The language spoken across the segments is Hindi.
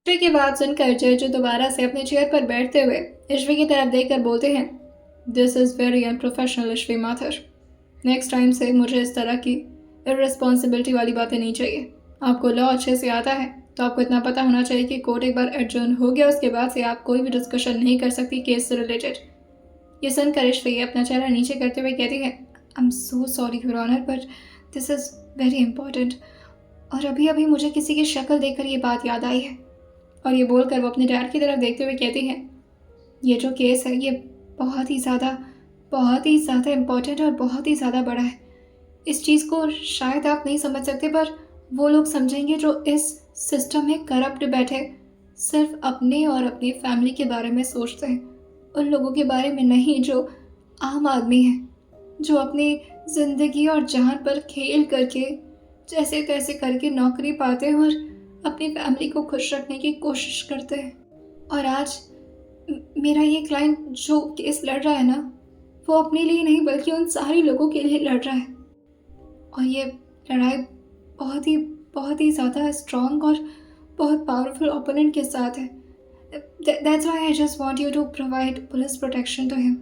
ईश्वी की बात सुनकर जज दोबारा से अपने चेयर पर बैठते हुए ईश्वी की तरफ देखकर बोलते हैं, दिस इज़ वेरी अनप्रोफेशनल ईश्वी माथुर। नेक्स्ट टाइम से मुझे इस तरह की इररिस्पॉन्सिबिलिटी वाली बातें नहीं चाहिए। आपको लॉ अच्छे से आता है तो आपको इतना पता होना चाहिए कि कोर्ट एक बार एडजर्न हो गया उसके बाद से आप कोई भी डिस्कशन नहीं कर सकती केस से रिलेटेड। ये सुनकर ईश्वी अपना चेहरा नीचे करते हुए कहती है, I am so sorry your honour but this is very important. और अभी अभी मुझे किसी की शक्ल देखकर ये बात याद आई है। और ये बोलकर वो अपने डैड की तरफ देखते हुए कहती है, ये जो केस है ये बहुत ही ज़्यादा इम्पोर्टेंट और बहुत ही ज़्यादा बड़ा है। इस चीज़ को शायद आप नहीं समझ सकते पर वो लोग समझेंगे जो इस सिस्टम में करप्ट बैठे सिर्फ अपने और अपनी फैमिली के बारे में सोचते हैं, उन लोगों के बारे में नहीं जो आम आदमी है, जो अपनी ज़िंदगी और जान पर खेल करके जैसे तैसे करके नौकरी पाते हैं और अपनी फैमिली को खुश रखने की कोशिश करते हैं। और आज मेरा ये क्लाइंट जो केस लड़ रहा है ना, वो अपने लिए नहीं बल्कि उन सारे लोगों के लिए लड़ रहा है। और ये लड़ाई बहुत ही ज़्यादा स्ट्रॉन्ग और बहुत पावरफुल ओपोनेंट के साथ है। That's why I just want you to provide police protection to him.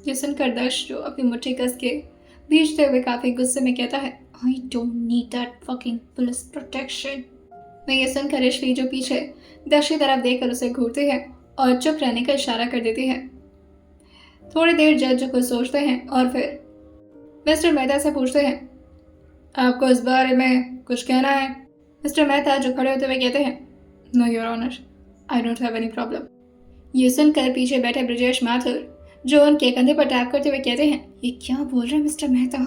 ये सुनकर दर्श जो अपनी मुट्ठी कस के भींचते हुए काफ़ी गुस्से में कहता है, I don't need that fucking police protection. मैं ये सुनकर ईश्वी जो पीछे दर्श की तरफ देखकर उसे घूरती है और चुप रहने का इशारा कर देती है। थोड़ी देर जज कुछ सोचते हैं और फिर मिस्टर मेहता से पूछते हैं, आपको इस बारे में कुछ कहना है? मिस्टर मेहता जो खड़े होते हुए कहते हैं, no your honour, I don't have any problem. ये सुनकर पीछे बैठे ब्रिजेश माथुर जो उनके कंधे पर टैप करते हुए कहते हैं, ये क्या बोल रहे हैं मिस्टर मेहता,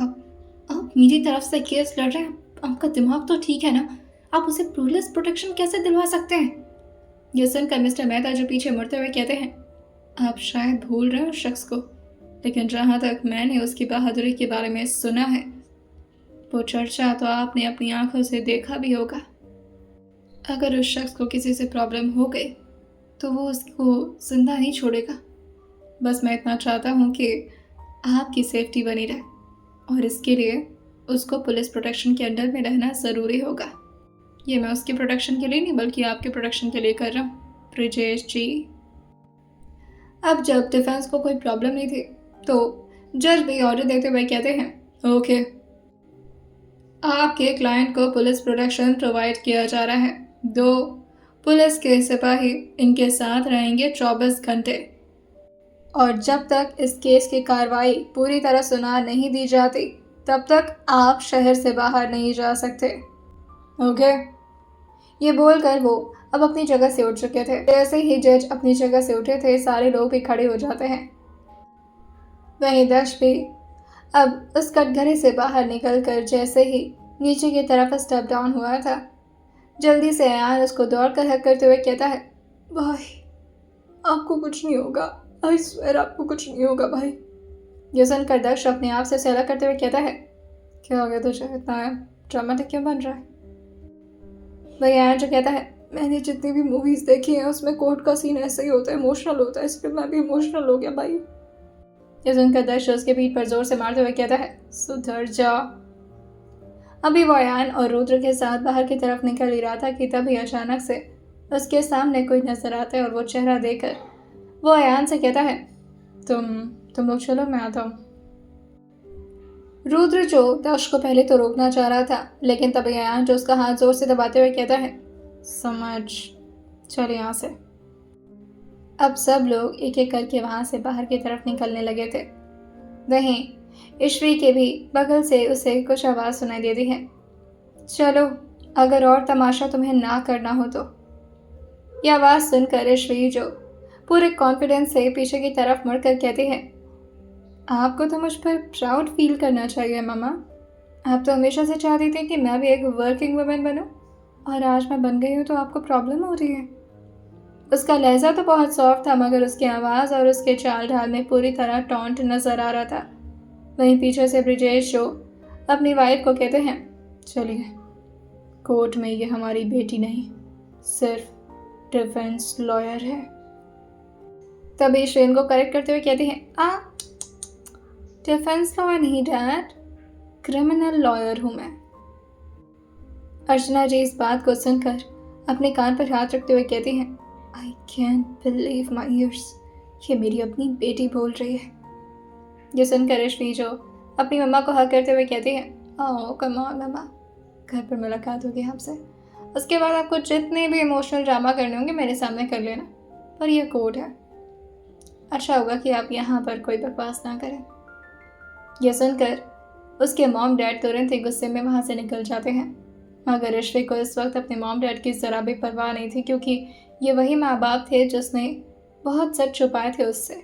आप मेरी तरफ से केस लड़ रहे हैं, आपका दिमाग तो ठीक है ना, आप उसे पुलिस प्रोटेक्शन कैसे दिलवा सकते हैं? ये सुनकर मिस्टर मेहता जो पीछे मुड़ते हुए कहते हैं, आप शायद भूल रहे हो उस शख्स को, लेकिन जहाँ तक मैंने उसकी बहादुरी के बारे में सुना है वो चर्चा तो आपने अपनी आंखों से देखा भी होगा। अगर उस शख्स को किसी से प्रॉब्लम हो गई तो वो उसको जिंदा नहीं छोड़ेगा। बस मैं इतना चाहता हूँ कि आपकी सेफ्टी बनी रहे और इसके लिए उसको पुलिस प्रोटेक्शन के अंडर में रहना ज़रूरी होगा। ये मैं उसकी प्रोटेक्शन के लिए नहीं बल्कि आपके प्रोटेक्शन के लिए कर रहा हूँ ब्रिजेश जी। अब जब डिफेंस को कोई प्रॉब्लम नहीं थी तो जज भी ऑर्डर देते हुए कहते हैं, ओके, आपके क्लाइंट को पुलिस प्रोटेक्शन प्रोवाइड किया जा रहा है। 2 पुलिस के सिपाही इनके साथ रहेंगे 24 घंटे और जब तक इस केस की कार्रवाई पूरी तरह सुना नहीं दी जाती तब तक आप शहर से बाहर नहीं जा सकते। ओके? ये बोलकर वो अब अपनी जगह से उठ चुके थे। जैसे ही जज अपनी जगह से उठे थे सारे लोग भी खड़े हो जाते हैं। वहीं दक्ष भी अब उस कटघरे से बाहर निकलकर जैसे ही नीचे की तरफ स्टेप डाउन हुआ था, जल्दी से अयान उसको दौड़कर हक करते हुए कहता है, भाई आपको कुछ नहीं होगा, आई स्वेयर आपको कुछ नहीं होगा भाई। ये सुनकर दक्ष अपने आप से सहला करते हुए कहता है, क्या हो गया तुझे, इतना ड्रामेटिक क्यों बन रहा है? वही अयान जो कहता है, मैंने जितनी भी मूवीज़ देखी हैं उसमें कोर्ट का सीन ऐसे ही होता है, इमोशनल होता है, इसलिए मैं भी इमोशनल हो गया भाई। ये सुनकर दक्ष उसके पीठ पर जोर से मारते हुए कहता है, सुधर जा। अभी वो अयान और रुद्र के साथ बाहर की तरफ निकल ही रहा था कि तभी अचानक से उसके सामने कोई नजर आता है और वो चेहरा देखकर वो अयान से कहता है, तुम लोग चलो, मैं आता हूँ। रुद्र जो दक्ष को पहले तो रोकना चाह रहा था लेकिन तभी अयान जो उसका हाथ जोर से दबाते हुए कहता है, समझ, चल यहाँ से। अब सब लोग एक एक करके वहां से बाहर की तरफ निकलने लगे थे। वहीं ईश्वी के भी बगल से उसे कुछ आवाज़ सुनाई देती है, चलो अगर और तमाशा तुम्हें ना करना हो तो। यह आवाज़ सुनकर ईश्वी जो पूरे कॉन्फिडेंस से पीछे की तरफ मुड़कर कहती है, आपको तो मुझ पर प्राउड फील करना चाहिए मामा। आप तो हमेशा से चाहती थी कि मैं भी एक वर्किंग वुमेन बनूं और आज मैं बन गई हूँ तो आपको प्रॉब्लम हो रही है। उसका लहजा तो बहुत सॉफ्ट था मगर उसकी आवाज़ और उसके चाल ढाल में पूरी तरह टॉन्ट नजर आ रहा था। वहीं पीछे से ब्रिजेश जो अपनी वाइफ को कहते हैं, चलिए, कोर्ट में ये हमारी बेटी नहीं सिर्फ डिफेंस लॉयर है। तभी श्रेन को करेक्ट करते हुए कहती हैं, डिफेंस लॉयर नहीं डैड, क्रिमिनल लॉयर हूँ मैं। अर्चना जी इस बात को सुनकर अपने कान पर हाथ रखते हुए कहती हैं, I can't believe my years, ये मेरी अपनी बेटी बोल रही है। ये सुनकर रश्मि जो अपनी मम्मा को हक करते हुए कहती है, ओह कम ऑन मम्मा, घर पर मुलाकात होगी आपसे, उसके बाद आपको जितने भी इमोशनल ड्रामा करने होंगे मेरे सामने कर लेना, पर यह कोर्ट है, अच्छा होगा कि आप यहाँ पर कोई बकवास ना करें। यह सुनकर उसके मॉम डैड तुरंत ही गुस्से में वहाँ से निकल जाते हैं, मगर ऋषि को इस वक्त अपने मॉम डैड की ज़रा भी परवाह नहीं थी, क्योंकि ये वही माँ बाप थे जिसने बहुत सच छुपाए थे उससे।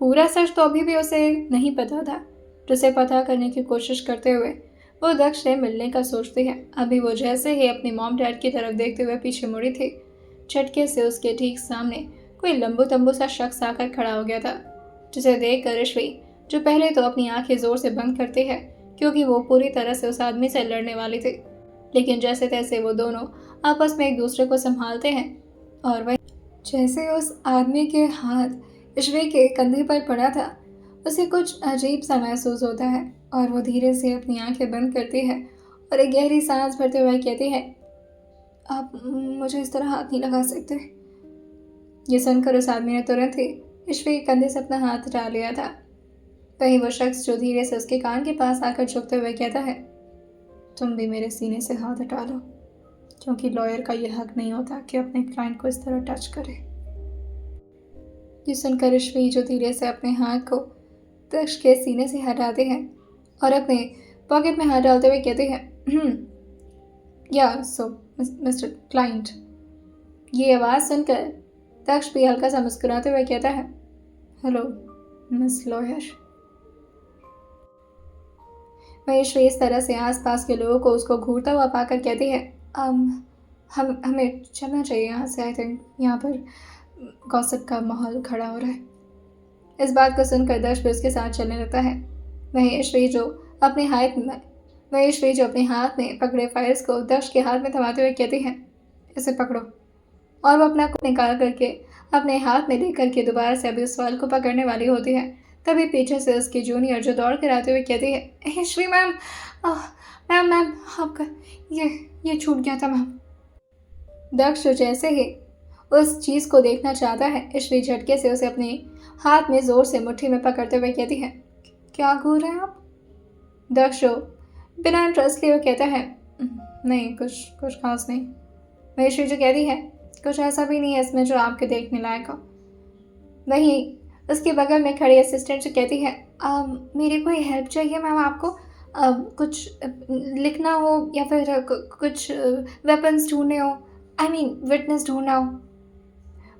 पूरा सच तो अभी भी उसे नहीं पता था, जिसे पता करने की कोशिश करते हुए वो दक्ष से मिलने का सोचती है। अभी वो जैसे ही अपनी मॉम डैड की तरफ देखते हुए पीछे मुड़ी थी, झटके से उसके ठीक सामने कोई लंबू तंबू सा शख्स आकर खड़ा हो गया था, जिसे देखकर ऋषि जो पहले तो अपनी आंखें जोर से बंद करती है, क्योंकि वो पूरी तरह से उस आदमी से लड़ने वाली थी, लेकिन जैसे तैसे वो दोनों आपस में एक दूसरे को संभालते हैं। और वह जैसे उस आदमी के हाथ ऋषि के कंधे पर पड़ा था, उसे कुछ अजीब सा महसूस होता है और वो धीरे से अपनी आंखें बंद करती है और एक गहरी सांस भरते हुए कहती है, आप मुझे इस तरह हाथ नहीं लगा सकते। ये सुनकर उस आदमी ने तुरंत ही ऋषि के कंधे से अपना हाथ हटा लिया था। वहीं वो शख्स जो धीरे से उसके कान के पास आकर झुकते हुए कहता है, तुम भी मेरे सीने से हाथ हटा लो, क्योंकि लॉयर का यह हक नहीं होता कि अपने क्लाइंट को इस तरह टच करे। ये सुनकर ऋषि जो धीरे से अपने हाथ को दक्ष के सीने से हटाते हैं और अपने पॉकेट में हाथ डालते हुए कहते हैं, या सो मिस्टर क्लाइंट। ये आवाज़ सुनकर दक्ष भी हल्का सा मुस्कुराते हुए कहता है, हेलो मिस लॉयर। महेश्वरी इस तरह से आसपास के लोगों को उसको घूरता हुआ पाकर कहती है, हमें चलना चाहिए यहाँ से, आई थिंक यहाँ पर गॉसिप का माहौल खड़ा हो रहा है। इस बात को सुनकर दक्ष भी उसके साथ चलने लगता है। महेश्वरी जो अपने हाथ में पकड़े फाइल्स को दक्ष के हाथ में थमाते हुए कहती है, इसे पकड़ो। और वो अपना को निकाल करके अपने हाथ में लेकर के दोबारा से अभी उस फाइल को पकड़ने वाली होती है, तभी पीछे से उसकी जूनियर जो दौड़ कर आते हुए कहती है, श्री मैम मैम आपका ये छूट गया था मैम। दक्ष जो जैसे ही उस चीज़ को देखना चाहता है, श्री झटके से उसे अपने हाथ में जोर से मुट्ठी में पकड़ते हुए कहती है, क्या घूर रहे हैं आप? दक्ष बिना इंटरेस्ट लिए कहता है, नहीं कुछ खास नहीं। महेश्वरी जो कहती है, कुछ ऐसा भी नहीं है इसमें जो आपके देखने लायक हो। वहीं उसके बगल में खड़ी असिस्टेंट जो कहती है, मेरी कोई हेल्प चाहिए मैम आपको, कुछ लिखना हो या फिर कुछ वेपन्स ढूंढने हो, आई मीन विटनेस ढूंढना हो।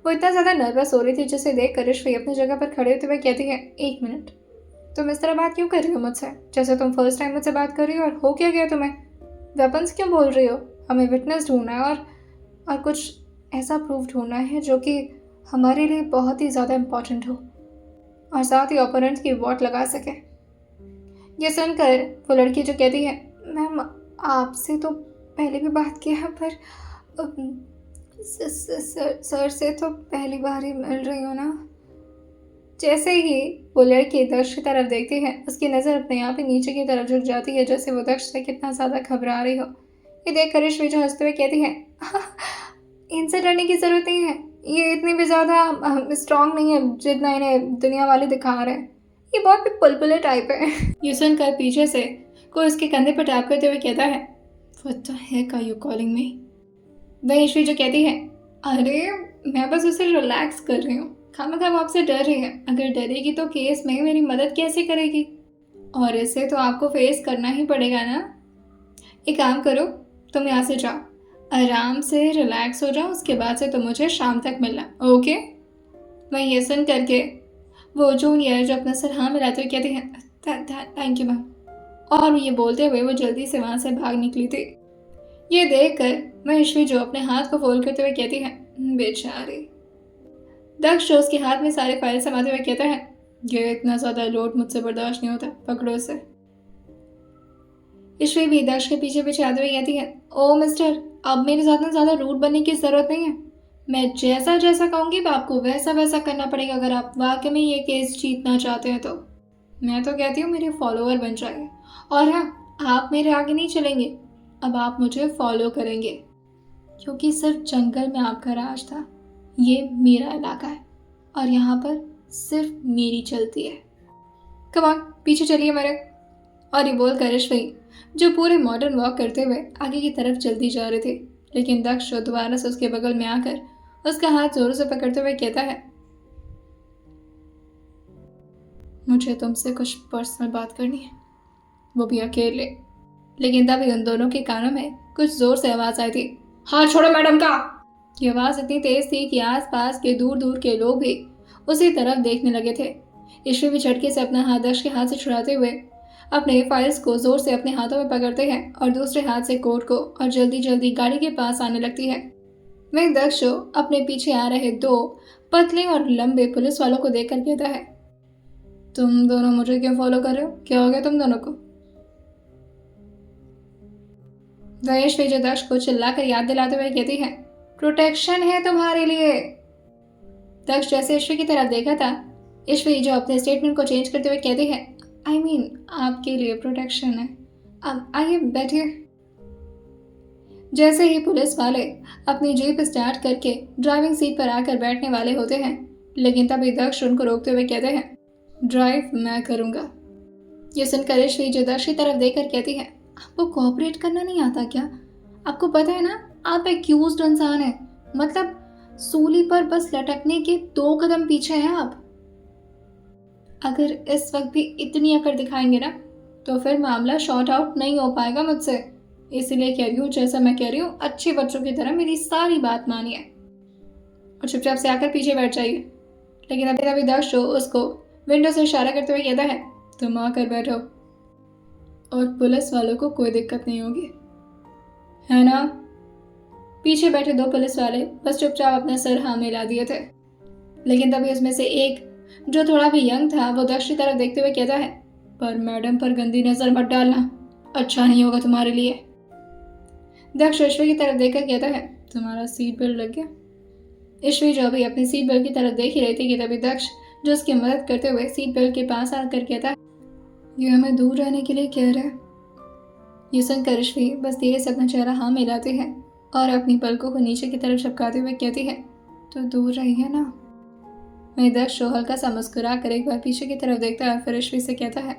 वो इतना ज़्यादा नर्वस हो रही थी जिसे देख कर ऋषि अपनी जगह पर खड़े होते हुए कहती है, एक मिनट, तुम इस तरह बात क्यों कर रही हो मुझसे, जैसे तुम फर्स्ट टाइम मुझसे बात कर रही हो, और हो क्या गया तुम्हें? वेपन्स क्यों बोल रही हो? हमें विटनेस ढूंढना है और कुछ ऐसा प्रूफ ढूंढना है जो कि हमारे लिए बहुत ही ज़्यादा इम्पॉर्टेंट हो और साथ ही ओपोनेंट की वोट लगा सके। ये सुनकर वो लड़की जो कहती है, मैम आपसे तो पहले भी बात किया है, पर सर से तो पहली बार ही मिल रही हो ना। जैसे ही वो लड़की दक्ष की तरफ देखती है, उसकी नज़र अपने आप ही नीचे की तरफ झुक जाती है, जैसे वो दक्ष से कितना ज़्यादा घबरा रही हो। ये देख कर ऋषि जो हंसते हुए कहती है, इनसे डरने की ज़रूरत नहीं है, ये इतनी भी ज़्यादा स्ट्रांग नहीं है जितना इन्हें दुनिया वाले दिखा रहे हैं, ये बहुत भी पुलपुले टाइप है। ये सुनकर पीछे से कोई उसके कंधे पर टैप करते हुए कहता है, what the heck are you calling me? वह ऋषि जो कहती है, अरे मैं बस उसे रिलैक्स कर रही हूँ, खामखा वो आपसे डर रही है, अगर डरेगी तो केस में मेरी मदद कैसे करेगी, और इसे तो आपको फेस करना ही पड़ेगा ना। एक काम करो, तुम यहाँ से जाओ, आराम से रिलैक्स हो जाओ, उसके बाद से तुम मुझे शाम तक मिलना, ओके? वहीं ये सुन करके वो जूनियर जो अपना सर हाँ मिलाते हुए कहती है, थैंक यू मैम, और ये बोलते हुए वो जल्दी से वहाँ से भाग निकली थी। ये देखकर महेश्वरी जो अपने हाथ को फोल्ड करते हुए कहती है, बेचारी। दक्ष जो उसके हाथ में सारे फाइल समाते हुए कहता है, ये इतना ज़्यादा लोड मुझसे बर्दाश्त नहीं होता, पकड़ो इसे। ईश्वरी भी दक्ष के पीछे पीछे आते हुए कहती है, ओ मिस्टर, अब मेरे साथ ना ज़्यादा रूड बनने की ज़रूरत नहीं है, मैं जैसा जैसा कहूँगी आपको वैसा वैसा करना पड़ेगा अगर आप वाकई में ये केस जीतना चाहते हैं तो। मैं तो कहती हूँ मेरे फॉलोअर बन जाइए, और हाँ, आप मेरे आगे नहीं चलेंगे, अब आप मुझे फॉलो करेंगे। क्योंकि सिर्फ जंगल में आपका राज था। ये मेरा इलाका है और यहाँ पर सिर्फ मेरी चलती है। कमान पीछे चलिए मेरे। और ये बोलकर ईश्वरी जो पूरे मॉडर्न वॉक करते हुए आगे की तरफ चलती जा रहे थे, लेकिन दक्ष दोबारा से उसके बगल में आकर उसका हाथ जोरों से पकड़ते हुए कहता है, मुझे तुमसे कुछ पर्सनल बात करनी है, वो भी अकेले। लेकिन तभी उन दोनों के कानों में कुछ जोर से आवाज आई थी, हाथ छोड़ो मैडम का। ये आवाज इतनी तेज थी कि आसपास के दूर दूर के लोग भी उसी तरफ देखने लगे थे। ईश्वरी भी झटके से अपना हाथ दक्ष के हाथ से छुड़ाते हुए अपने फाइल्स को जोर से अपने हाथों में पकड़ते हैं और दूसरे हाथ से कोट को और जल्दी जल्दी गाड़ी के पास आने लगती है। वहीं दक्ष अपने पीछे आ रहे दो पतले और लंबे पुलिस वालों को देखकर कहता है, तुम दोनों मुझे क्यों फॉलो कर रहे हो? क्या हो गया तुम दोनों को? ईश्वरी जो दक्ष को चिल्लाकर याद दिलाते हुए कहती है, प्रोटेक्शन है तुम्हारे लिए। दक्ष जैसे ईश्वरी की तरफ देखा था, ईश्वरी जो अपने स्टेटमेंट को चेंज करते हुए कहती है, आई मीन आपके लिए प्रोटेक्शन है, अब आइए बैठिए। जैसे ही पुलिस वाले अपनी जीप स्टार्ट करके ड्राइविंग सीट पर आकर बैठने वाले होते हैं, लेकिन तभी दक्ष उनको रोकते हुए कहते हैं, ड्राइव मैं करूंगा। ये सुनकर ईश्वरी जो दक्ष की तरफ देखकर कहती है, आपको कोऑपरेट करना नहीं आता क्या? आपको पता है ना आप एक्यूज्ड इंसान है, मतलब सूली पर बस लटकने के 2 कदम पीछे हैं आप। अगर इस वक्त भी इतनी अकड़ दिखाएंगे ना तो फिर मामला शॉर्ट आउट नहीं हो पाएगा मुझसे। इसीलिए कह रही हूँ, जैसा मैं कह रही हूँ अच्छे बच्चों की तरह मेरी सारी बात मानिए और चुपचाप से आकर पीछे बैठ जाइए। लेकिन अभी अभी दक्ष उसको विंडो से इशारा करते हुए कहता है, तुम आकर बैठो और पुलिस वालों को कोई दिक्कत नहीं होगी, है ना? पीछे बैठे 2 पुलिस वाले बस चुपचाप अपना सर हाँ मिला दिए थे। लेकिन तभी उसमें से एक जो थोड़ा भी यंग था वो दक्ष की तरफ देखते हुए कहता है, पर मैडम पर गंदी नजर मत डालना, अच्छा नहीं होगा तुम्हारे लिए। दक्ष ईश्वरी की तरफ देखकर कहता है, तुम्हारा सीट बेल्ट लग गया? ईश्वरी जो अभी अपनी सीट बेल्ट की तरफ देख ही रही थी कि तभी दक्ष जो उसकी मदद करते हुए सीट बेल्ट के पास आकर कहता है, ये हमें दूर रहने के लिए कह रहा है। ये सुनकर ईश्वरी बस धीरे से अपना चेहरा हाँ मिलाती है और अपनी पलकों को नीचे की तरफ झपकाते हुए कहती है, तो दूर रहिए ना। मैं दक्ष हल्का सा मुस्कुरा कर एक बार पीछे की तरफ देखता है, फिर ईश्वरी से कहता है,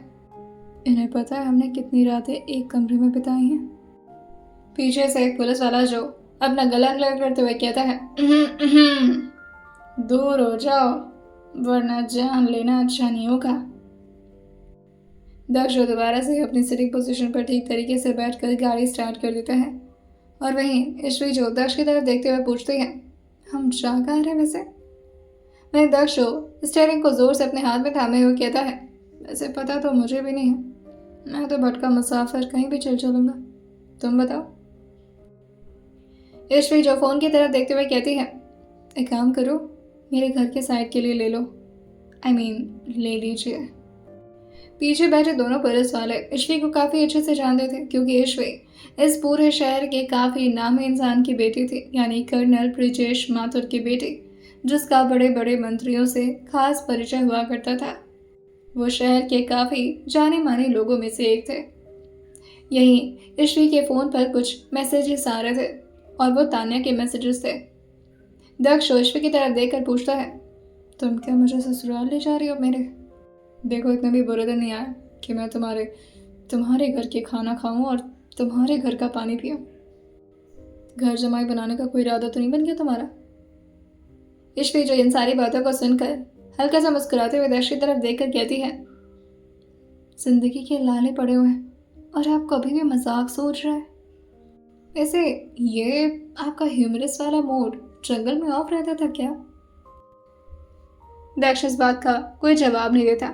इन्हें पता है हमने कितनी रातें एक कमरे में बिताई हैं? पीछे से एक पुलिस वाला जो अपना गला क्लियर करते हुए कहता है, दूर हो जाओ वरना जान लेना अच्छा नहीं होगा। दक्ष दोबारा से अपनी सिटिंग पोजीशन पर ठीक तरीके से बैठकर गाड़ी स्टार्ट कर देता है और वहीं ईश्वरी जो दक्ष की तरफ देखते हुए पूछते हैं, हम जा कहाँ रहे वैसे? मैं दक्ष स्टीयरिंग को जोर से अपने हाथ में थामे हुए कहता है, वैसे पता तो मुझे भी नहीं है, मैं तो भटका मुसाफिर कहीं भी चल चलूंगा, तुम बताओ। ईश्वरी जो फोन की तरफ देखते हुए कहती है, एक काम करो मेरे घर के साइड के लिए ले लो, आई मीन ले लीजिए। पीछे बैठे दोनों पुलिस वाले ईश्वरी को काफी अच्छे से जानते थे, क्योंकि ईश्वरी इस पूरे शहर के काफी नामी इंसान की बेटी थी, यानी कर्नल ब्रिजेश माथुर की बेटी, जिसका बड़े बड़े मंत्रियों से खास परिचय हुआ करता था। वो शहर के काफी जाने माने लोगों में से एक थे। यहीं ईश्वरी के फोन पर कुछ मैसेजेस आ रहे थे और वो तान्या के मैसेजेस थे। दक्ष ईश्वरी की तरफ देखकर पूछता है, तुम क्या मुझे ससुराल ले जा रही हो मेरे? देखो इतने भी बुरे दिन नहीं आए कि मैं तुम्हारे घर के खाना खाऊं और तुम्हारे घर का पानी पीऊं। घर जमाई बनाने का कोई इरादा तो नहीं बन गया तुम्हारा? ईश्वरी जो इन सारी बातों को सुनकर हल्का सा मुस्कुराते हुए दक्ष की तरफ देखकर कहती है, जिंदगी के लाले पड़े हुए हैं और आप कभी भी मजाक सोच रहे हैं। वैसे ये आपका ह्यूमरस वाला मोड जंगल में ऑफ रहता था क्या? दक्ष इस बात का कोई जवाब नहीं देता।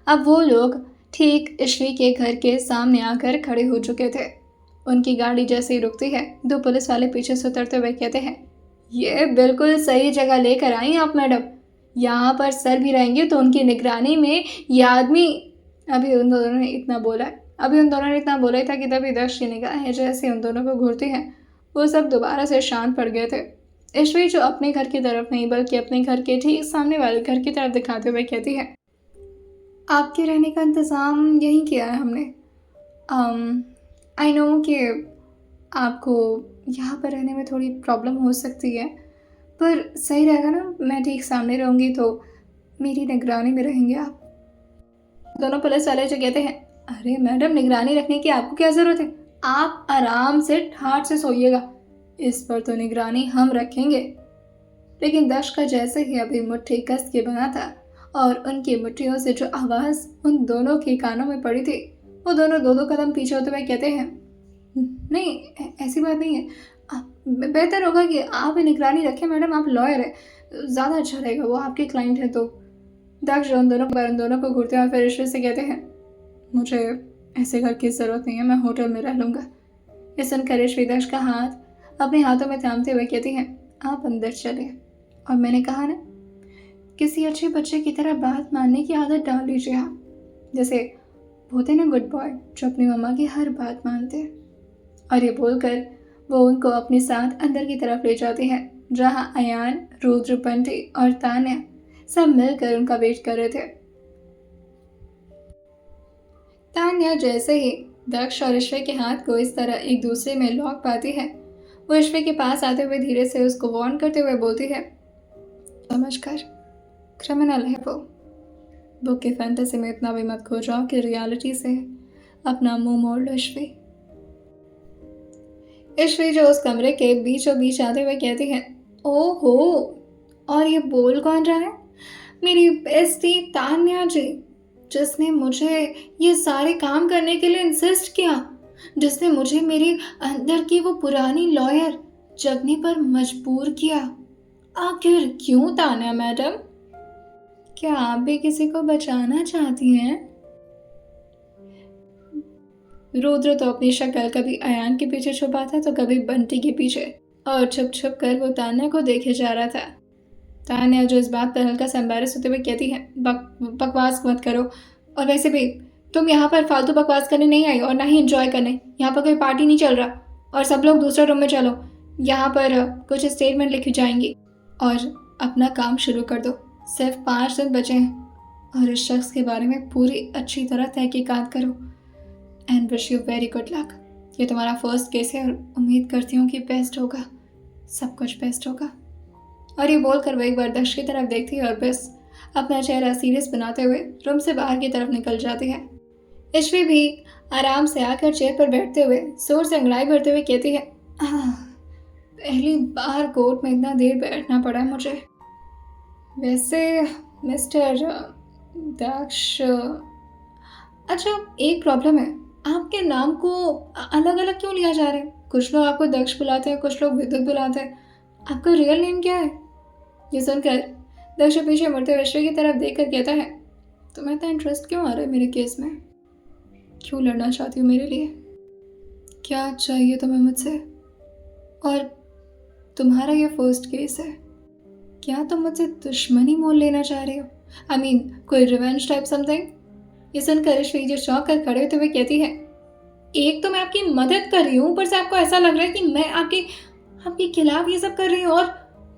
अब वो लोग ठीक ईश्वरी के घर के सामने आकर खड़े हो चुके थे। उनकी गाड़ी जैसे ही रुकती है, 2 पुलिस वाले पीछे से उतरते हुए कहते हैं, ये बिल्कुल सही जगह लेकर आई आप मैडम, यहाँ पर सर भी रहेंगे तो उनकी निगरानी में ये आदमी। अभी उन दोनों ने इतना बोला ही था कि तभी दक्ष की निगाहें जैसे उन दोनों को घूरती हैं, वो सब दोबारा से शांत पड़ गए थे। ईश्वरी जो अपने घर की तरफ नहीं बल्कि अपने घर के ठीक सामने वाले घर की तरफ दिखाते हुए कहती है, आपके रहने का इंतज़ाम यहीं किया है हमने। आई नो कि आपको यहाँ पर रहने में थोड़ी प्रॉब्लम हो सकती है, पर सही रहेगा ना, मैं ठीक सामने रहूँगी तो मेरी निगरानी में रहेंगे आप। दोनों पुलिस वाले जो कहते हैं, अरे मैडम, निगरानी रखने की आपको क्या ज़रूरत है, आप आराम से ठाठ से सोइएगा, इस पर तो निगरानी हम रखेंगे। लेकिन दक्ष का जैसे ही अभी मुट्ठी कस के बना था और उनकी मुट्ठियों से जो आवाज़ उन दोनों के कानों में पड़ी थी, वो दोनों दो दो कदम पीछे होते हुए कहते हैं, नहीं ऐसी बात नहीं है, बेहतर होगा कि आप निगरानी रखें मैडम, आप लॉयर हैं, ज़्यादा अच्छा रहेगा, वो आपके क्लाइंट हैं तो। दक्ष उन दोनों को घूरते हुए फिर ईश्वर से कहते हैं, मुझे ऐसे घर की ज़रूरत नहीं है, मैं होटल में रह लूँगा। ये सुनकर ईश्वरी दक्ष का हाथ अपने हाथों में थामते हुए कहती हैं, आप अंदर चले, और मैंने कहा ना, किसी अच्छे बच्चे की तरह बात मानने की आदत डाल लीजिए आप, जैसे होते ना गुड बॉय जो अपनी मम्मा की हर बात मानते हैं। और ये बोलकर वो उनको अपने साथ अंदर की तरफ ले जाती है, जहाँ अयान, रुद्र, बंटी और तान्या सब मिलकर उनका वेट कर रहे थे। तान्या जैसे ही दक्ष और ईश्वर के हाथ को इस तरह एक दूसरे में लॉक पाती है, वो ईश्वर के पास आते हुए धीरे से उसको वार्न करते हुए बोलती है, समझकर क्रिमिनल है वो, बुक के फैंटेसी में इतना भी मत खो जाओ कि रियलिटी से अपना मुंह मोड़ लो ईश्वरी। ईश्वरी जो उस कमरे के बीचों बीच आते हुए कहती है, ओहो, और ये बोल कौन रहा है, मेरी बेस्टी तान्या जी, जिसने मुझे ये सारे काम करने के लिए इंसिस्ट किया, जिसने मुझे मेरे अंदर की वो पुरानी लॉयर जगने पर मजबूर किया। आखिर क्यों तान्या मैडम, क्या आप भी किसी को बचाना चाहती हैं? रुद्र तो अपनी शक्ल कभी अयान के पीछे छुपा था तो कभी बंटी के पीछे, और छुप छुप कर वो तान्या को देखे जा रहा था। तान्या जो इस बात पर हल्का सा एम्बैरेस होते हुए कहती है, बकवास मत करो, और वैसे भी तुम यहाँ पर फालतू बकवास करने नहीं आई और ना ही एंजॉय करने, यहाँ पर कोई पार्टी नहीं चल रहा, और सब लोग दूसरे रूम में चलो, यहाँ पर कुछ स्टेटमेंट लिखी जाएंगी और अपना काम शुरू कर दो। सिर्फ 5 दिन बचे हैं और इस शख्स के बारे में पूरी अच्छी तरह तहकीकात करो, and wish you very good luck. ये तुम्हारा फर्स्ट केस है और उम्मीद करती हूँ कि बेस्ट होगा, सब कुछ बेस्ट होगा। और ये बोलकर वो एक बार दक्ष की तरफ देखती है और बस अपना चेहरा सीरियस बनाते हुए रूम से बाहर की तरफ निकल जाती है। ईश्वरी भी आराम से आकर चेयर पर बैठते हुए जोर से अंगड़ाई भरते हुए कहती है, पहली बार कोर्ट में इतना देर बैठना पड़ा मुझे। वैसे मिस्टर दक्ष, अच्छा एक प्रॉब्लम है, आपके नाम को अलग अलग क्यों लिया जा रहा है? कुछ लोग आपको दक्ष बुलाते हैं, कुछ लोग विद्युत बुलाते हैं, आपका रियल नेम क्या है? ये सुनकर दक्ष पीछे मुड़ते हुए ईश्वरी की तरफ देखकर कहता है, तुम्हें इतना इंटरेस्ट क्यों आ रहा है मेरे केस में? क्यों लड़ना चाहती हो मेरे लिए? क्या चाहिए तुम्हें मुझसे? और तुम्हारा ये फर्स्ट केस है, क्या तुम मुझसे दुश्मनी मोल लेना चाह रहे हो? I mean, कोई रिवेंज टाइप समथिंग? ये सुनकर ईश्वरी जो चौंक कर खड़े होते हुए कहती है, एक तो मैं आपकी मदद कर रही हूँ, ऊपर से आपको ऐसा लग रहा है कि मैं आपके खिलाफ ये सब कर रही हूँ और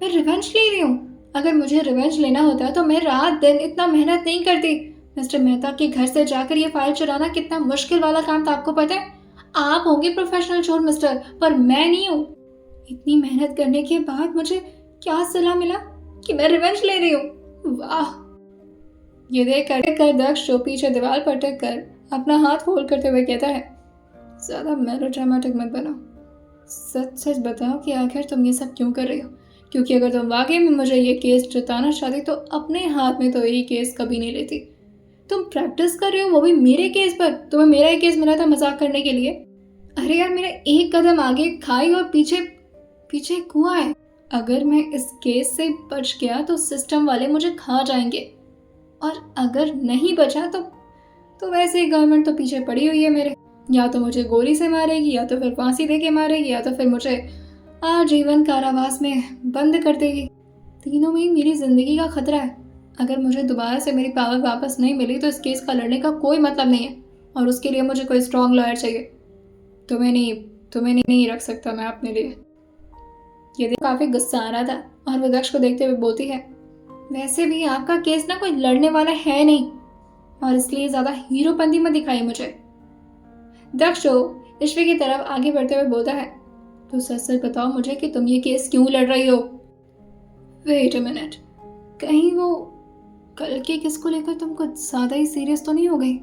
मैं रिवेंज ले रही हूँ। अगर मुझे रिवेंज लेना होता तो मैं रात दिन इतना मेहनत नहीं करती। मिस्टर मेहता के घर से जाकर ये फाइल चुराना कितना मुश्किल वाला काम था, आपको पता है? आप होंगे प्रोफेशनल चोर मिस्टर, पर मैं नहीं हूँ। इतनी मेहनत करने के बाद मुझे क्या सलाह मिला कि मैं रिवेंज ले रही हूँ? वाह! ये देख कर दक्ष जो पीछे दीवार पर टिक कर अपना हाथ होल्ड करते हुए कहता है, ज्यादा मेलोड्रामेटिक मत बनो, सच सच बताओ कि आखिर तुम ये सब क्यों कर रही हो? क्योंकि अगर तुम वाकई में मुझे ये केस जिताना चाहती तो अपने हाथ में तो यही केस कभी नहीं लेती। तुम प्रैक्टिस कर रही हो, वो भी मेरे केस पर। तुम्हें मेरा ही केस मिला था मजाक करने के लिए। अरे यार, मेरा एक कदम आगे खाई और पीछे कुआं है। अगर मैं इस केस से बच गया तो सिस्टम वाले मुझे खा जाएंगे, और अगर नहीं बचा तो वैसे ही गवर्नमेंट तो पीछे पड़ी हुई है मेरे। या तो मुझे गोली से मारेगी, या तो फिर फांसी दे के मारेगी, या तो फिर मुझे आजीवन कारावास में बंद कर देगी। तीनों में ही मेरी जिंदगी का खतरा है। अगर मुझे दोबारा से मेरी पावर वापस नहीं मिली तो इस केस का लड़ने का कोई मतलब नहीं है, और उसके लिए मुझे कोई स्ट्रॉन्ग लॉयर चाहिए। तुम्हें नहीं रख सकता मैं अपने लिए। ये देख काफी गुस्सा आ रहा था और वो दक्ष को देखते हुए बोलती है, वैसे भी आपका केस ना कोई लड़ने वाला है नहीं, और इसलिए ज्यादा हीरोपंती मत दिखाई मुझे। दक्ष ईश्वरी की तरफ आगे बढ़ते हुए बोलता है, तो सच सच बताओ मुझे कि तुम ये केस क्यों लड़ रही हो। वेट अ मिनट, कहीं वो कल के केस को लेकर तुम कुछ ज़्यादा ही सीरियस तो नहीं हो गई?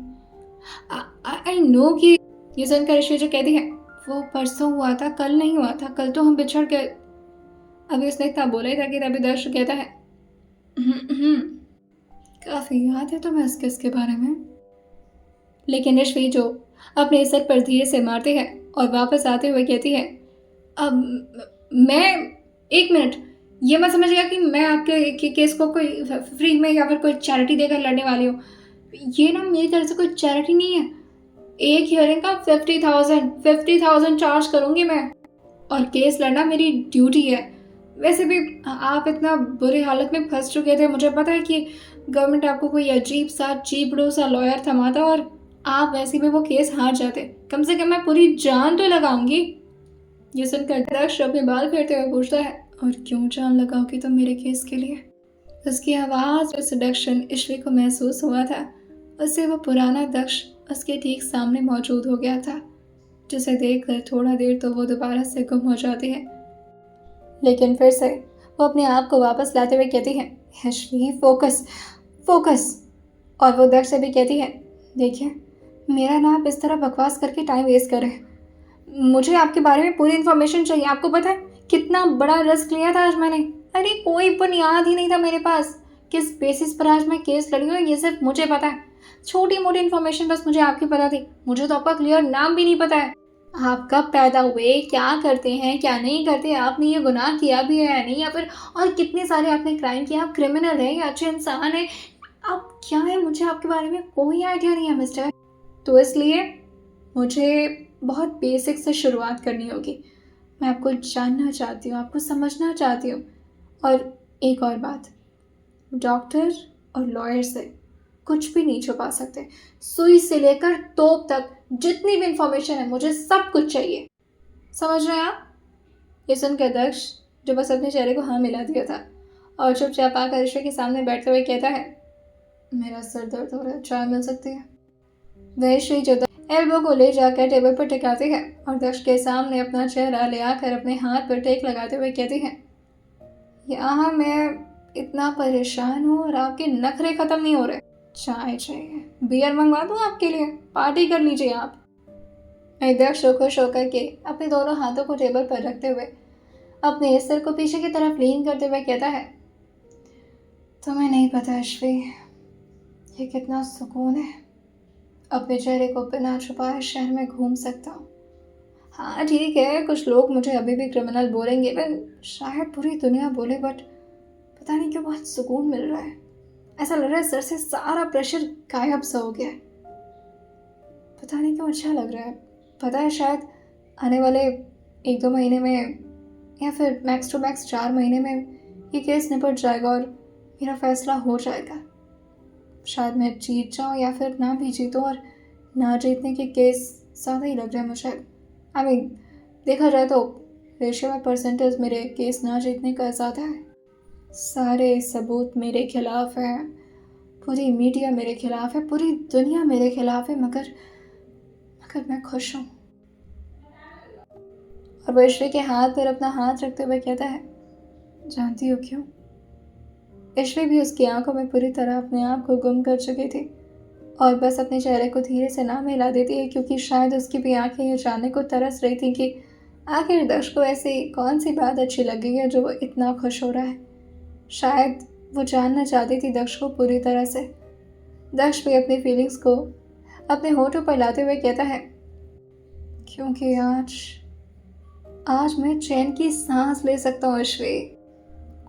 आई नो कि ये सुनकर ऋषि जो कहती है वो परसों हुआ था, कल नहीं हुआ था, कल तो हम बिछड़ गए। अभी उसने इतना बोला ही था कि तभी दर्श कहता है काफ़ी याद है तुम्हें इस किस के बारे में। लेकिन ऋषि जो अपने सर पर धीरे से मारते हैं और वापस आते हुए कहती है अब मैं, एक मिनट, ये मत समझिएगा कि मैं आपके केस को कोई फ्री में या फिर कोई चैरिटी देकर लड़ने वाली हूँ। ये ना मेरी तरफ से कोई चैरिटी नहीं है। एक हियरिंग का 50,000 चार्ज करूँगी मैं, और केस लड़ना मेरी ड्यूटी है। वैसे भी आप इतना बुरी हालत में फंस चुके थे, मुझे पता है कि गवर्नमेंट आपको कोई अजीब सा चीपड़ू सा लॉयर थमाता और आप वैसे भी वो केस हार जाते। कम से कम मैं पूरी जान तो लगाऊंगी। ये सुनकर दक्ष अपने बाल फेरते हुए पूछता है और क्यों जान लगाओगी तुम मेरे केस के लिए? उसकी आवाज़ में सडक्शन ईश्वी को महसूस हुआ था। उससे वो पुराना दक्ष उसके ठीक सामने मौजूद हो गया था, जिसे देखकर थोड़ा देर तो वो दोबारा से गुम हो जाती है, लेकिन फिर से वो अपने आप को वापस लाते हुए कहती है ईश्वी फोकस फोकस। और वो दक्ष से भी कहती है देखिए, मेरा ना आप इस तरह बकवास करके टाइम वेस्ट कर रहे हैं। मुझे आपके बारे में पूरी इन्फॉर्मेशन चाहिए। आपको पता है कितना बड़ा रिस्क लिया था आज मैंने? अरे कोई बुनियाद ही नहीं था मेरे पास। किस बेसिस पर आज मैं केस लड़ी हूँ ये सिर्फ मुझे पता है। छोटी मोटी इन्फॉर्मेशन बस मुझे आपकी पता थी। मुझे तो आपका क्लियर नाम भी नहीं पता है। आप कब पैदा हुए, क्या करते हैं, क्या नहीं करते, आपने ये गुनाह किया भी है या नहीं, या फिर और कितने सारे आपने क्राइम किया, आप क्रिमिनल हैं या अच्छे इंसान हैं, आप क्या है, मुझे आपके बारे में कोई आइडिया नहीं है मिस्टर। तो इसलिए मुझे बहुत बेसिक से शुरुआत करनी होगी। मैं आपको जानना चाहती हूँ, आपको समझना चाहती हूँ। और एक और बात, डॉक्टर और लॉयर से कुछ भी नहीं छुपा सकते। सुई से लेकर तोप तक जितनी भी इंफॉर्मेशन है मुझे सब कुछ चाहिए। समझ रहे हैं आप? ये सुनकर दक्ष जो बस अपने चेहरे को हाँ मिला दिया था और चुपचाप आकर ईश्वर के सामने बैठते हुए कहता है मेरा सर दर्द हो रहा है, चाय मिल सकती है? वह श्री जो एल्बो को ले जाकर टेबल पर टिकाती है और दक्ष के सामने अपना चेहरा ले आकर अपने हाथ पर टेक लगाते हुए कहती है यहाँ मैं इतना परेशान हूँ और आपके नखरे खत्म नहीं हो रहे। चाय चाहिए, बियर मंगवा दूँ आपके लिए, पार्टी कर लीजिए आप। दक्ष खुश होकर के अपने दोनों हाथों को टेबल पर रखते हुए अपने सिर को पीछे की तरफ लीन करते हुए कहता है तुम्हें नहीं पता ईश्वी, ये कितना सुकून है। अपने चेहरे को बिना छुपाए शहर में घूम सकता हूँ। हाँ ठीक है, कुछ लोग मुझे अभी भी क्रिमिनल बोलेंगे, पर शायद पूरी दुनिया बोले, बट पता नहीं क्यों बहुत सुकून मिल रहा है। ऐसा लग रहा है सर से सारा प्रेशर गायब सा हो गया है। पता नहीं क्यों अच्छा लग रहा है। पता है शायद आने वाले 1-2 महीने में या फिर मैक्स टू मैक्स 4 महीने में ये केस निपट जाएगा और मेरा फैसला हो जाएगा। शायद मैं जीत जाऊँ या फिर ना भी जीतूँ, और ना जीतने के केस ज़्यादा ही लग रहे हैं मुझे। आई मीन देखा जाए तो रेशियो में परसेंटेज मेरे केस ना जीतने का ज़्यादा है। सारे सबूत मेरे खिलाफ हैं, पूरी मीडिया मेरे खिलाफ है, पूरी दुनिया मेरे खिलाफ है, मगर मैं खुश हूँ। और वो ईश्वी के हाथ पर अपना हाथ रखते हुए कहता है जानती हो क्यों? ईश्वी भी उसकी आंखों में पूरी तरह अपने आप को गुम कर चुकी थी और बस अपने चेहरे को धीरे से ना मिला देती है, क्योंकि शायद उसकी भी आंखें ये जानने को तरस रही थी कि आखिर दक्ष को ऐसी कौन सी बात अच्छी लगी है जो वो इतना खुश हो रहा है। शायद वो जानना चाहती थी दक्ष को पूरी तरह से। दक्ष भी अपनी फीलिंग्स को अपने होठों पर लाते हुए कहता है क्योंकि आज मैं चैन की सांस ले सकता हूँ ईश्वी।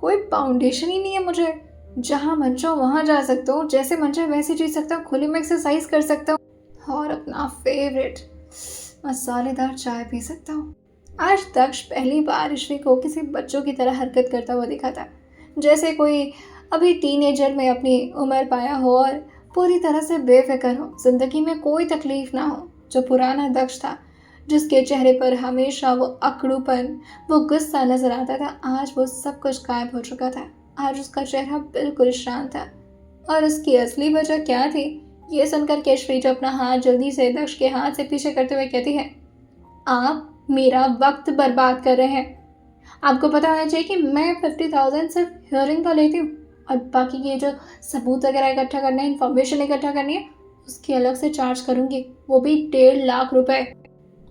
कोई फाउंडेशन ही नहीं है मुझे। जहाँ मन चाहो वहाँ जा सकता हूँ, जैसे मन चाहे वैसे जी सकता हूँ, खुले में एक्सरसाइज कर सकता हूँ और अपना फेवरेट मसालेदार चाय पी सकता हूँ। आज दक्ष पहली बार ईश्वी को किसी बच्चों की तरह हरकत करता हुआ दिखा था, जैसे कोई अभी टीनेजर में अपनी उम्र पाया हो और पूरी तरह से बेफिक्र हो, जिंदगी में कोई तकलीफ ना हो। जो पुराना दक्ष था, जिसके चेहरे पर हमेशा वो अकड़ूपन, वो गुस्सा नजर आता था, आज वो सब कुछ गायब हो चुका था। आज उसका चेहरा बिल्कुल शांत था। और उसकी असली वजह क्या थी, ये सुनकर केशवी जो अपना हाथ जल्दी से दक्ष के हाथ से पीछे करते हुए कहती है आप मेरा वक्त बर्बाद कर रहे हैं। आपको पता होना चाहिए कि मैं 50,000 सिर्फ हियरिंग का लेती हूँ, और बाकी ये जो सबूत वगैरह इकट्ठा करना है, इन्फॉर्मेशन इकट्ठा करनी है, उसकी अलग से चार्ज करूँगी, वो भी 1.5 लाख रुपए।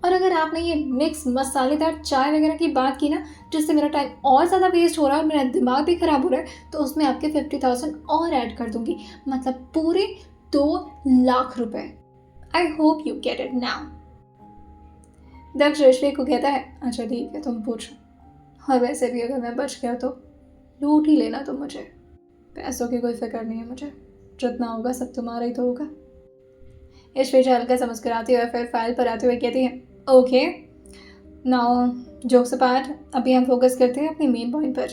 और अगर आपने ये मिक्स मसालेदार चाय वगैरह की बात की ना, जिससे मेरा टाइम और ज़्यादा वेस्ट हो रहा है और मेरा दिमाग भी ख़राब हो रहा है, तो उसमें आपके 50,000 और ऐड कर दूँगी, मतलब पूरे 2 लाख रुपए। I hope you get it now. Daksha ऋषि को कहता है, अच्छा ठीक है, तुम पूछो, और वैसे भी अगर मैं बच गया तो लूट ही लेना तुम मुझे, पैसों की कोई फिक्र नहीं है मुझे, जितना होगा सब तुम्हारा ही तो होगा। ईश्वरी हल्का सा मुस्कुराती हुए फिर फाइल पर आते हुए कहती है, ओके नाउ जोक्स अपार्ट, अभी हम फोकस करते हैं अपने मेन पॉइंट पर।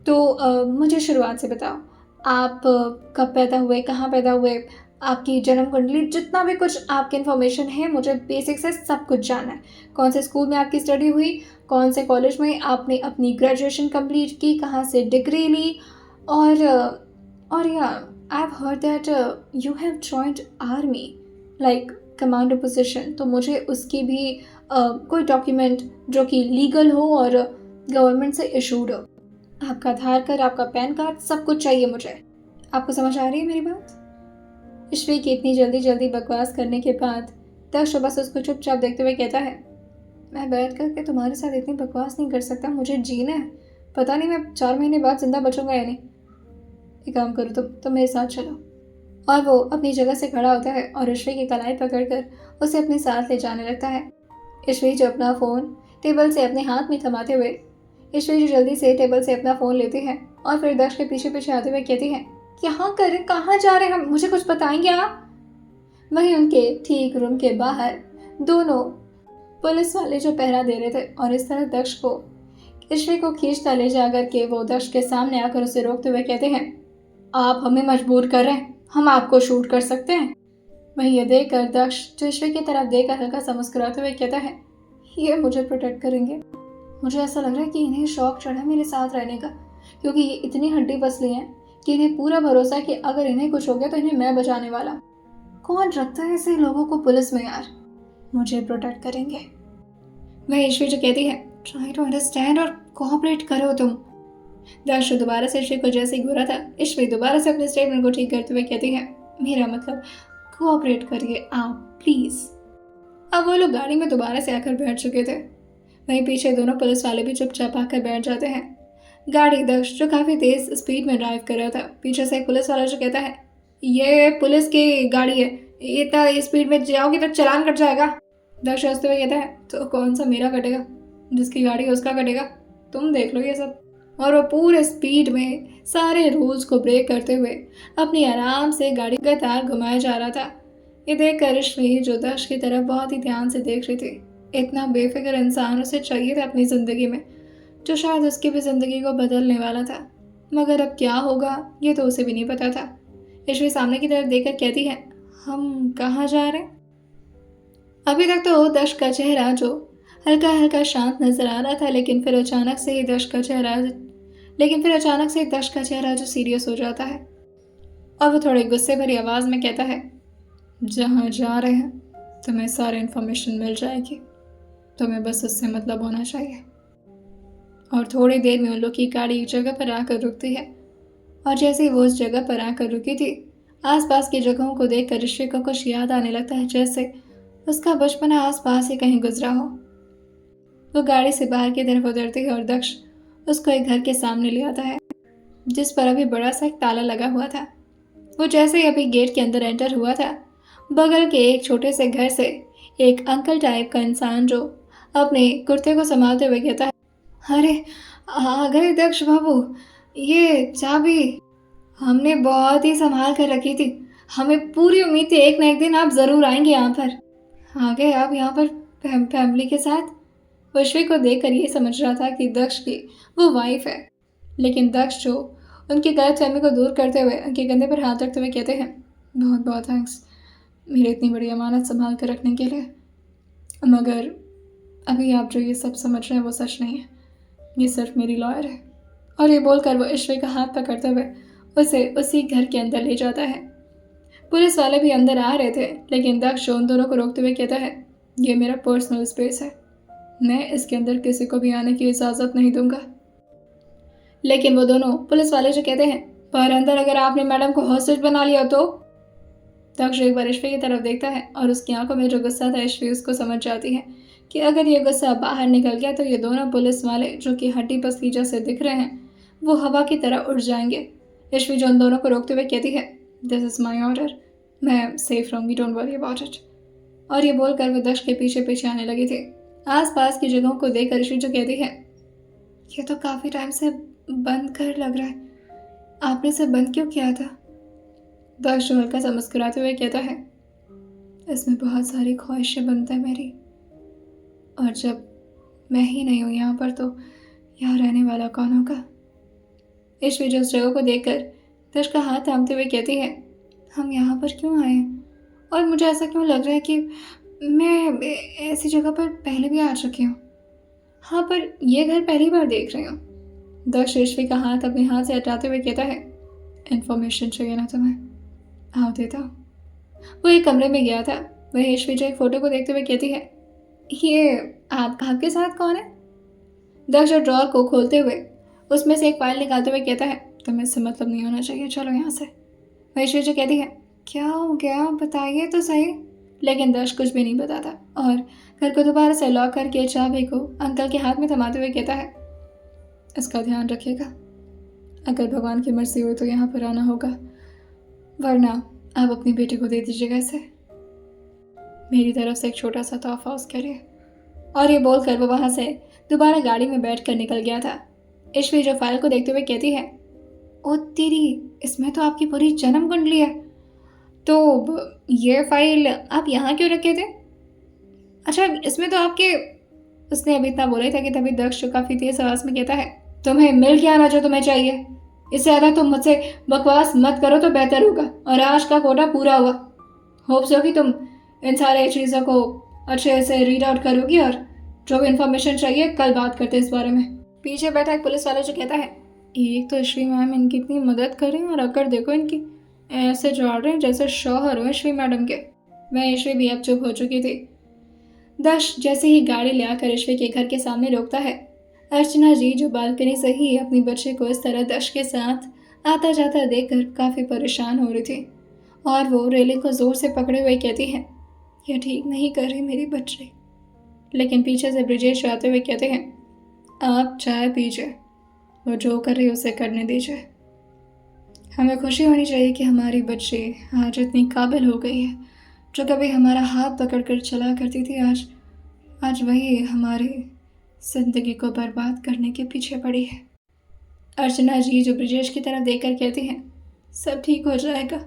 तो मुझे शुरुआत से बताओ, आप कब पैदा हुए, कहाँ पैदा हुए, आपकी जन्म कुंडली, जितना भी कुछ आपकी इन्फॉर्मेशन है मुझे बेसिक से सब कुछ जानना है। कौन से स्कूल में आपकी स्टडी हुई, कौन से कॉलेज में आपने अपनी ग्रेजुएशन कंप्लीट की, कहाँ से डिग्री ली, और या I have heard that you have joined army like commando position, तो मुझे उसकी भी कोई डॉक्यूमेंट जो कि लीगल हो और गवर्नमेंट से इशूड हो। आपका आधार कार्ड, आपका पैन कार्ड, सब कुछ चाहिए मुझे। आपको समझ आ रही है मेरी बात? ईश्वरी की इतनी जल्दी जल्दी बकवास करने के बाद दक्ष बस उसको चुपचाप देखते हुए कहता है, मैं बैठ करके तुम्हारे साथ इतनी बकवास नहीं कर सकता, मुझे जीना है। पता नहीं मैं 4 महीने बाद जिंदा बचूंगा या नहीं। एक काम करो, तुम मेरे साथ चलो। और वो अपनी जगह से खड़ा होता है और ईश्वरी की कलाई पकड़कर उसे अपने साथ ले जाने लगता है। ईश्वरी जो अपना फ़ोन टेबल से अपने हाथ में थमाते हुए ईश्वरी जो जल्दी से टेबल से अपना फ़ोन लेती है और फिर दक्ष के पीछे पीछे आते हुए कहती है, कहाँ जा रहे हैं हम, मुझे कुछ बताएंगे आप? वहीं उनके ठीक रूम के बाहर दोनों पुलिस वाले जो पहरा दे रहे थे और इस तरह दक्ष को ईश्वरी को खींचता ले जाकर के वो दक्ष के सामने आकर उसे रोकते हुए कहते हैं, आप हमें मजबूर कर रहे हैं, हम आपको शूट कर सकते हैं। वहीं ये देखकर दक्ष जो ईश्वरी की तरफ देखकर हल्का सा मुस्कुराते हुए कहता है, ये मुझे प्रोटेक्ट करेंगे। मुझे ऐसा लग रहा है कि इन्हें शौक चढ़ा मेरे साथ रहने का, क्योंकि ये इतनी हड्डी पसली हैं कि इन्हें पूरा भरोसा है कि अगर इन्हें कुछ हो गया तो इन्हें मैं बचाने वाला। कौन रखता है ऐसे लोगों को पुलिस में यार, मुझे प्रोटेक्ट करेंगे। वह ईश्वरी जो कहती है, ट्राई टू अंडरस्टैंड और कोऑपरेट करो तुम। दक्ष दोबारा से ईश्वरी को जैसे ही घूरा था, ईश्वरी दोबारा से अपने स्टेटमेंट को ठीक करते हुए कहती है, मेरा मतलब कोऑपरेट करिए आप प्लीज। अब वो लोग गाड़ी में दोबारा से आकर बैठ चुके थे। वहीं पीछे दोनों पुलिस वाले भी चुपचाप आकर बैठ जाते हैं। गाड़ी दक्ष जो काफी तेज स्पीड में ड्राइव कर रहा था, पीछे से एक पुलिस वाला जो कहता है, ये पुलिस की गाड़ी है, इतना स्पीड में जाओगी तो चालान कट जाएगा। दक्ष हंसते हुए कहता है, तो कौन सा मेरा कटेगा, जिसकी गाड़ी है उसका कटेगा, तुम देख लो ये सब। और वो पूरे स्पीड में सारे रूल्स को ब्रेक करते हुए अपनी आराम से गाड़ी का तार घुमाया जा रहा था। ये देख कर ईश्वरी जो दक्ष की तरफ बहुत ही ध्यान से देख रही थी, इतना बेफिक्र इंसान उसे चाहिए था अपनी ज़िंदगी में, जो शायद उसकी भी ज़िंदगी को बदलने वाला था। मगर अब क्या होगा ये तो उसे भी नहीं पता था। ईश्वरी सामने की तरफ देखकर कहती है, हम कहाँ जा रहे हैं? अभी तक तो दक्ष का चेहरा जो हल्का हल्का शांत नजर आ रहा था, लेकिन फिर अचानक से ही दक्ष का चेहरा जो सीरियस हो जाता है और वो थोड़े गुस्से भरी आवाज़ में कहता है, जहाँ जा रहे हैं तुम्हें सारी इन्फॉर्मेशन मिल जाएगी, तुम्हें बस उससे मतलब होना चाहिए। और थोड़ी देर में उन लोग की गाड़ी एक जगह पर आकर रुकती है और जैसे ही वो उस जगह पर आकर रुकी थी, आसपास की जगहों को देखकर ईश्वरी को कुछ याद आने लगता है, जैसे उसका बचपना आसपास ही कहीं गुजरा हो। वो गाड़ी से बाहर की तरफ उतरती है और दक्ष उसको एक घर के सामने ले आता है, जिस पर अभी बड़ा सा एक ताला लगा हुआ था। वो जैसे ही अभी गेट के अंदर एंटर हुआ था, बगल के एक छोटे से घर से एक अंकल टाइप का इंसान जो अपने कुर्ते को संभालते हुए कहता है, अरे आ गए दक्ष बाबू, ये चाबी हमने बहुत ही संभाल कर रखी थी, हमें पूरी उम्मीद थी एक ना एक दिन आप ज़रूर आएंगे यहाँ पर। आ गए आप यहाँ पर फैमिली के साथ। ईश्वरी को देखकर ये समझ रहा था कि दक्ष की वो वाइफ है, लेकिन दक्ष जो उनकी गलतफहमी को दूर करते हुए उनके कंधे पर हाथ रखते हुए कहते हैं, बहुत बहुत थैंक्स मेरे इतनी बड़ी अमानत संभाल कर रखने के लिए, मगर अभी आप जो ये सब समझ रहे हैं वो सच नहीं है, ये सिर्फ मेरी लॉयर है। और ये बोलकर वो ईश्वरी का हाथ पकड़ते हुए उसे उसी घर के अंदर ले जाता है। पुलिस वाले भी अंदर आ रहे थे, लेकिन दक्ष उन दोनों को रोकते हुए कहता है, ये मेरा पर्सनल स्पेस है, मैं इसके अंदर किसी को भी आने की इजाज़त नहीं दूंगा। लेकिन वो दोनों पुलिस वाले जो कहते हैं, पर अंदर अगर आपने मैडम को हॉस्टेज बना लिया तो? दक्ष एक बार ईश्वी की तरफ देखता है और उसकी आंखों में जो गुस्सा था ईश्वी उसको समझ जाती है कि अगर ये गुस्सा बाहर निकल गया तो ये दोनों पुलिस वाले जो कि हड्डी पसली जैसे दिख रहे हैं वो हवा की तरह उड़ जाएंगे। ईश्वी जो उन दोनों को रोकते हुए कहती है, दिस इज़ माई ऑर्डर, मैं सेफ रहूँगी, डोंट वरी अबाउट इट। और ये बोलकर वो दक्ष के पीछे पीछे आने लगी थी। आसपास की जगहों को देखकर ईश्वी जो कहती है, ये तो काफ़ी टाइम से बंद कर लग रहा है, आपने इसे बंद क्यों किया था? दक्ष हल्का सा मुस्कुराते हुए कहता है, इसमें बहुत सारी ख्वाहिशें बनता है मेरी, और जब मैं ही नहीं हूँ यहाँ पर तो यहाँ रहने वाला कौन होगा? ईश्वी जो उस जगह को देखकर दक्ष का हाथ थामते हुए कहती है, हम यहाँ पर क्यों आए हैं? और मुझे ऐसा क्यों लग रहा है कि मैं ऐसी जगह पर पहले भी आ चुकी हूँ। हाँ, पर यह घर पहली बार देख रही हूँ। दक्ष ईश्वी का हाथ अपने हाथ से हटाते हुए कहता है, इन्फॉर्मेशन चाहिए ना तुम्हें, आओ देता हूँ। वो एक कमरे में गया था। वह ईश्वी जो एक फोटो को देखते हुए कहती है, ये आपके साथ कौन है? दक्ष ड्रॉर को खोलते हुए उसमें से एक फाइल निकालते हुए कहता है, तुम्हें इससे मतलब नहीं होना चाहिए, चलो यहाँ से। वह ईश्वी जो कहती है, क्या हो गया, बताइए तो सही। लेकिन दक्ष कुछ भी नहीं बताता और घर को दोबारा से लॉक करके चाबी को अंकल के हाथ में थमाते हुए कहता है, इसका ध्यान रखिएगा, अगर भगवान की मर्जी हुई तो यहाँ पर आना होगा, वरना आप अपनी बेटी को दे दीजिएगा इसे, मेरी तरफ से एक छोटा सा तोहफा उसके लिए। और ये बोलकर वो वहाँ से दोबारा गाड़ी में बैठ कर निकल गया था। ईश्वी जो फाइल को देखते हुए कहती है, ओ तेरी, इसमें तो आपकी पूरी जन्म कुंडली है, तो ये फाइल आप यहाँ क्यों रखे थे? अच्छा, इसमें तो आपके। उसने अभी इतना बोला था कि तभी दक्ष काफ़ी तेज आवाज़ में कहता है, तुम्हें मिल गया ना जो तुम्हें चाहिए, इससे ज़्यादा तुम मुझसे बकवास मत करो तो बेहतर होगा। और आज का कोटा पूरा हुआ, होप्स हो कि तुम इन सारे चीज़ों को अच्छे से रीड आउट करोगी और जो भी इन्फॉर्मेशन चाहिए कल बात करते हैं इस बारे में। पीछे बैठा एक पुलिस वाला जो कहता है, एक तो श्री मैम इनकी इतनी मदद कर रही हैं और अगर देखो इनकी ऐसे जोड़ रहे हैं जैसे शौहर हुए श्री मैडम के। वह ईश्वी भी अब चुप हो चुकी थी। दक्ष जैसे ही गाड़ी ले आकर ईश्वी के घर के सामने रोकता है, अर्चना जी जो बालकनी से ही अपनी बच्चे को इस तरह दक्ष के साथ आता जाता देखकर काफ़ी परेशान हो रही थी और वो रेलिंग को ज़ोर से पकड़े हुए कहती है, यह ठीक नहीं कर रही मेरी बच्ची। लेकिन पीछे से ब्रिजेश आते हुए कहते हैं, आप चाय पीजिए, वो जो कर रही है उसे करने दीजिए, हमें खुशी होनी चाहिए कि हमारी बच्ची आज इतनी काबिल हो गई है। जो कभी हमारा हाथ पकड़कर चला करती थी, आज वही हमारी जिंदगी को बर्बाद करने के पीछे पड़ी है। अर्चना जी जो ब्रिजेश की तरफ देखकर कहती हैं, सब ठीक हो जाएगा,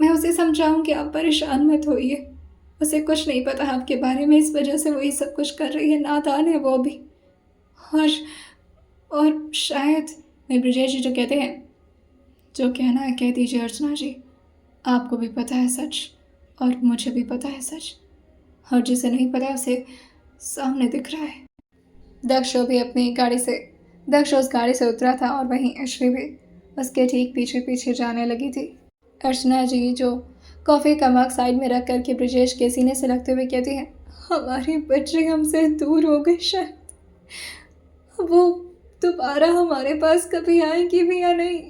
मैं उसे समझाऊंगी, आप परेशान मत होइए, उसे कुछ नहीं पता आपके बारे में, इस वजह से वही सब कुछ कर रही है, नादान है वो भी। और शायद मैं ब्रिजेश जी जो कहते हैं, जो कहना है कह दीजिए अर्चना जी, आपको भी पता है सच और मुझे भी पता है सच, और जिसे नहीं पता उसे सामने दिख रहा है। दक्ष उस गाड़ी से उतरा था और वहीं ईश्वी भी उसके ठीक पीछे पीछे जाने लगी थी। अर्चना जी जो कॉफ़ी का मग साइड में रख करके ब्रिजेश के सीने से लगते हुए कहती है, हमारी बच्ची हमसे दूर हो गई, शायद वो दोबारा हमारे पास कभी आएगी भी या नहीं।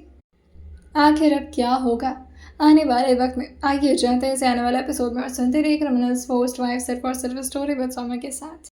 आखिर अब क्या होगा आने वाले वक्त में, आइए जानते हैं इसे आने वाला एपिसोड में और सुनते रहिए criminals for survive story with Saumya के साथ।